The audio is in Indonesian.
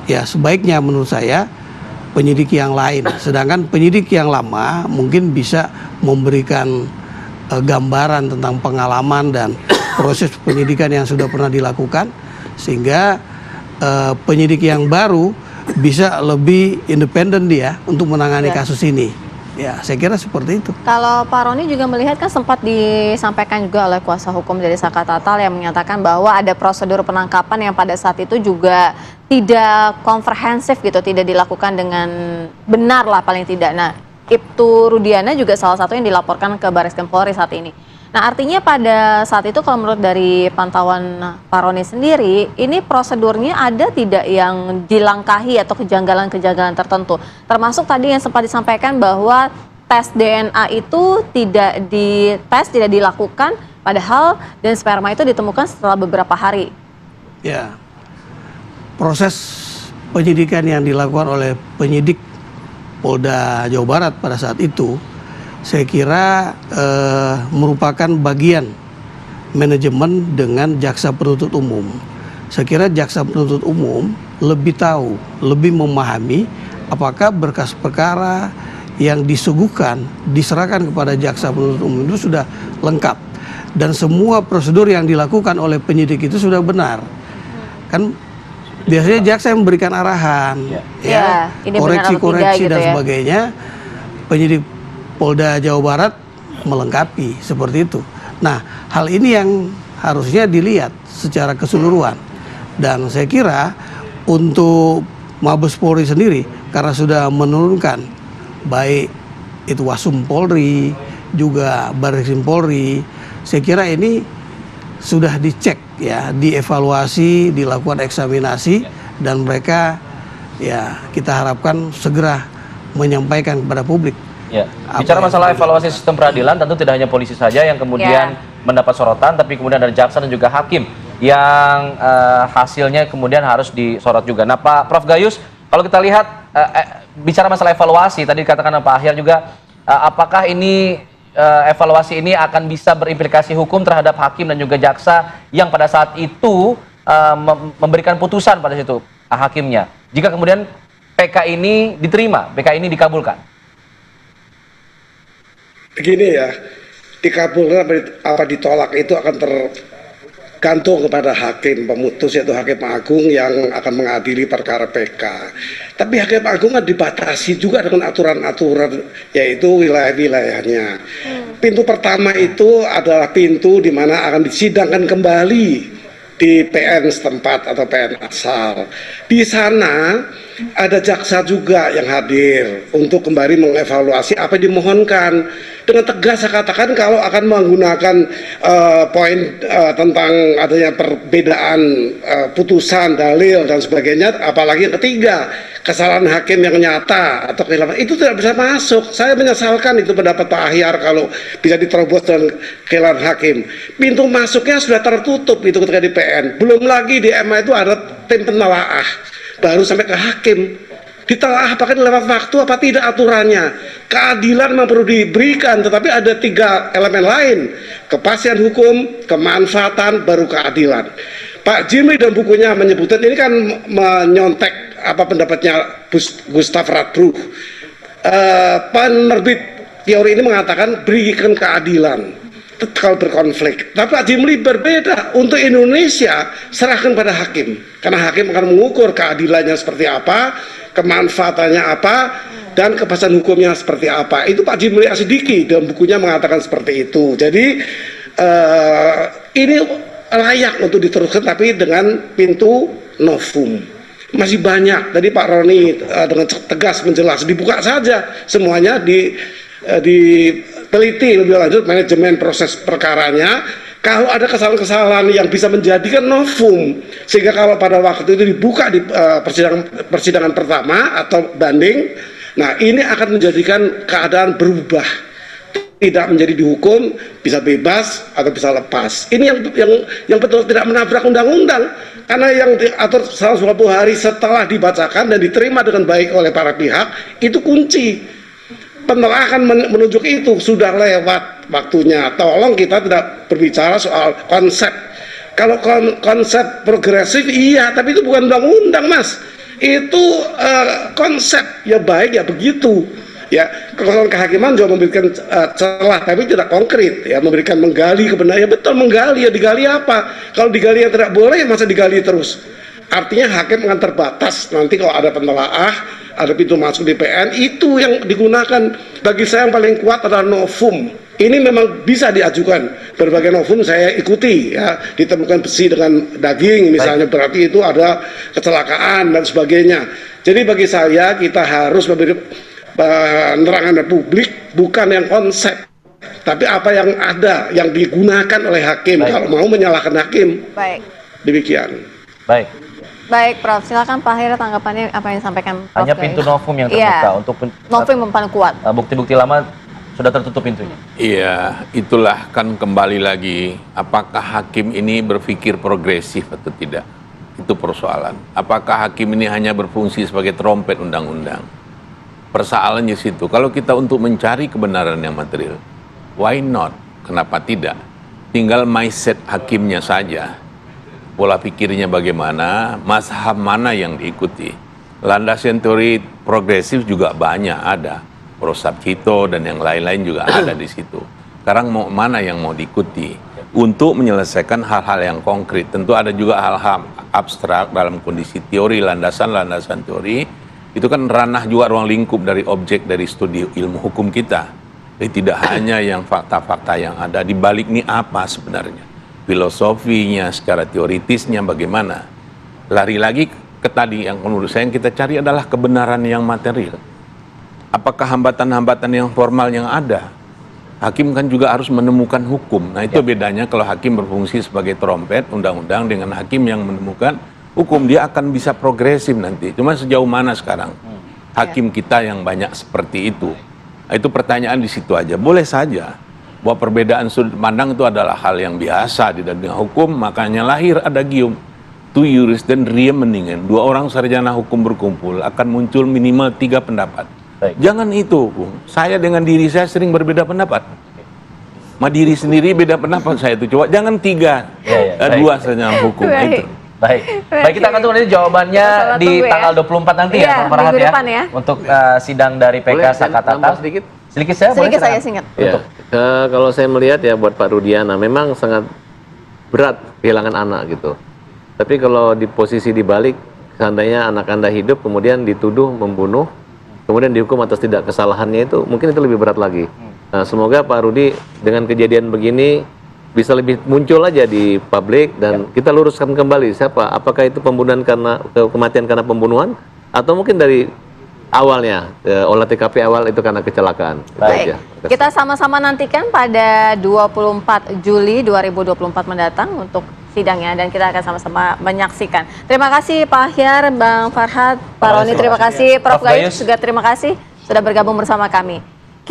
ya sebaiknya menurut saya penyidik yang lain. Sedangkan penyidik yang lama mungkin bisa memberikan gambaran tentang pengalaman dan proses penyidikan yang sudah pernah dilakukan, sehingga penyidik yang baru bisa lebih independen dia untuk menangani kasus ini. Ya, saya kira seperti itu. Kalau Pak Roni juga melihat, kan sempat disampaikan juga oleh kuasa hukum dari Saka Tatal yang menyatakan bahwa ada prosedur penangkapan yang pada saat itu juga tidak komprehensif gitu, tidak dilakukan dengan benar lah paling tidak. Nah, Ibtu Rudiana juga salah satu yang dilaporkan ke Bareskrim Polri saat ini. Nah, artinya pada saat itu kalau menurut dari pantauan Pak Roni sendiri, ini prosedurnya ada tidak yang dilangkahi atau kejanggalan-kejanggalan tertentu? Termasuk tadi yang sempat disampaikan bahwa tes DNA itu tidak dites, tidak dilakukan, padahal dan sperma itu ditemukan setelah beberapa hari. Ya, proses penyidikan yang dilakukan oleh penyidik Polda Jawa Barat pada saat itu, saya kira merupakan bagian manajemen dengan jaksa penuntut umum. Saya kira jaksa penuntut umum lebih tahu, lebih memahami apakah berkas perkara yang disuguhkan, diserahkan kepada jaksa penuntut umum itu sudah lengkap. Dan semua prosedur yang dilakukan oleh penyidik itu sudah benar. Kan biasanya jaksa yang memberikan arahan, koreksi-koreksi dan sebagainya. Penyidik Polda Jawa Barat melengkapi seperti itu. Nah, hal ini yang harusnya dilihat secara keseluruhan. Dan saya kira untuk Mabes Polri sendiri, karena sudah menurunkan baik itu Wasum Polri, juga Bareskrim Polri, saya kira ini sudah dicek ya, dievaluasi, dilakukan eksaminasi, dan mereka ya kita harapkan segera menyampaikan kepada publik. Ya. Bicara masalah evaluasi sistem peradilan, tentu tidak hanya polisi saja yang kemudian mendapat sorotan, tapi kemudian ada jaksa dan juga hakim yang hasilnya kemudian harus disorot juga. Nah, Pak Prof Gayus, kalau kita lihat bicara masalah evaluasi, tadi dikatakan Pak Ahyar juga, apakah ini evaluasi ini akan bisa berimplikasi hukum terhadap hakim dan juga jaksa yang pada saat itu memberikan putusan pada situ hakimnya, jika kemudian PK ini diterima, PK ini dikabulkan? Begini ya, dikabulkan apa ditolak itu akan tergantung kepada hakim pemutus, yaitu Hakim Agung yang akan mengadili perkara PK. Tapi Hakim Agung kan dibatasi juga dengan aturan-aturan, yaitu wilayah-wilayahnya. Pintu pertama itu adalah pintu di mana akan disidangkan kembali di PN setempat atau PN asal. Di sana ada jaksa juga yang hadir untuk kembali mengevaluasi apa yang dimohonkan. Dengan tegas saya katakan kalau akan menggunakan poin tentang adanya perbedaan putusan, dalil dan sebagainya, apalagi yang ketiga, kesalahan hakim yang nyata atau kehilangan, itu tidak bisa masuk. Saya menyesalkan itu pendapat Pak Ahyar kalau bisa diterobos dengan kehilangan hakim. Pintu masuknya sudah tertutup itu ketika di PN. Belum lagi di MA itu ada tim penelaah, baru sampai ke hakim. Ditelaah apakah lewat waktu apa tidak aturannya. Keadilan memang perlu diberikan, tetapi ada 3 elemen lain: kepastian hukum, kemanfaatan, baru keadilan. Pak Jimmy dan bukunya menyebutkan, ini kan menyontek apa pendapatnya Gustav Radbruch. Penerbit teori ini mengatakan berikan keadilan kalau berkonflik. Tapi Pak Jimli berbeda. Untuk Indonesia serahkan pada hakim, karena hakim akan mengukur keadilannya seperti apa, kemanfaatannya apa, dan kepastian hukumnya seperti apa. Itu Pak Jimli Asidiki dalam bukunya mengatakan seperti itu. Jadi ini layak untuk diteruskan, tapi dengan pintu novum. Masih banyak. Tadi Pak Roni dengan tegas menjelas, dibuka saja semuanya, diteliti lebih lanjut manajemen proses perkaranya. Kalau ada kesalahan-kesalahan yang bisa menjadikan novum, sehingga kalau pada waktu itu dibuka di persidangan pertama atau banding, nah ini akan menjadikan keadaan berubah, tidak menjadi dihukum, bisa bebas atau bisa lepas. Ini yang betul tidak menabrak undang-undang, karena yang diatur 120 hari setelah dibacakan dan diterima dengan baik oleh para pihak, itu kunci. Penelaah akan menunjuk itu sudah lewat waktunya. Tolong kita tidak berbicara soal konsep. Kalau konsep progresif iya, tapi itu bukan undang-undang, Mas. Itu konsep ya baik ya begitu. Ya, kekuasaan kehakiman juga memberikan celah, tapi tidak konkret. Ya, memberikan menggali kebenaran. Ya betul, menggali. Ya digali apa? Kalau digali yang tidak boleh, ya masa digali terus? Artinya hakim akan terbatas. Nanti kalau ada penelaah, ada pintu masuk di PN, itu yang digunakan. Bagi saya yang paling kuat adalah novum. Ini memang bisa diajukan. Berbagai novum saya ikuti. Ya, ditemukan besi dengan daging, misalnya, berarti itu ada kecelakaan dan sebagainya. Jadi bagi saya kita harus memberi penerangan publik, bukan yang konsep, tapi apa yang ada, yang digunakan oleh hakim. Kalau mau menyalahkan hakim. Baik. Demikian. Baik, Prof. Silakan Pak Hira tanggapannya apa yang disampaikan Prof. Hanya pintu novum yang terbuka untuk novum yang paling kuat. Bukti-bukti lama sudah tertutup pintunya. Iya, itulah kan kembali lagi, apakah hakim ini berpikir progresif atau tidak? Itu persoalan. Apakah hakim ini hanya berfungsi sebagai trompet undang-undang? Persoalannya situ. Kalau kita untuk mencari kebenaran yang material, why not? Kenapa tidak? Tinggal mindset hakimnya saja. Pola pikirnya bagaimana, mazhab mana yang diikuti. Landasan teori progresif juga banyak ada. Prosapcito dan yang lain-lain juga ada di situ. Sekarang mana yang mau diikuti? Untuk menyelesaikan hal-hal yang konkret. Tentu ada juga hal-hal abstrak dalam kondisi teori, landasan teori. Itu kan ranah juga ruang lingkup dari objek dari studi ilmu hukum kita. Jadi tidak hanya yang fakta-fakta yang ada, di balik ini apa sebenarnya. Filosofinya, secara teoritisnya bagaimana. Lari lagi ke tadi yang menurut saya yang kita cari adalah kebenaran yang material. Apakah hambatan-hambatan yang formal yang ada? Hakim kan juga harus menemukan hukum. Nah itu bedanya kalau hakim berfungsi sebagai trompet undang-undang dengan hakim yang menemukan hukum, dia akan bisa progresif nanti. Cuma sejauh mana sekarang hakim kita yang banyak seperti itu? Nah, itu pertanyaan di situ aja. Boleh saja bahwa perbedaan sudut pandang itu adalah hal yang biasa di dalam hukum, makanya lahir adagium. Tu juris dan riem mendingan. Dua orang sarjana hukum berkumpul akan muncul minimal 3 pendapat. Jangan itu, Bung. Saya dengan diri saya sering berbeda pendapat. Ma diri sendiri beda pendapat saya itu. Coba jangan 3, 2 saja hukum itu. Baik, kita akan tunggu nanti jawabannya di tanggal 24 nanti ya, Pak Farhad ya. Untuk sidang dari PK Sakatata. Sedikit saya singkat. Ya, kalau saya melihat ya buat Pak Rudiana memang sangat berat kehilangan anak gitu. Tapi kalau di posisi dibalik, seandainya anak Anda hidup kemudian dituduh membunuh, kemudian dihukum atas tidak kesalahannya, itu mungkin itu lebih berat lagi. Nah, semoga Pak Rudi dengan kejadian begini bisa lebih muncul aja di publik dan kita luruskan kembali siapa, apakah itu pembunuhan karena kematian karena pembunuhan atau mungkin dari awalnya olah TKP awal itu karena kecelakaan. Baik. Kita sama-sama nantikan pada 24 Juli 2024 mendatang untuk sidangnya dan kita akan sama-sama menyaksikan. Terima kasih Pak Ahyar, Bang Farhad, Pak Roni, terima kasih Prof Gayus juga terima kasih sudah bergabung bersama kami.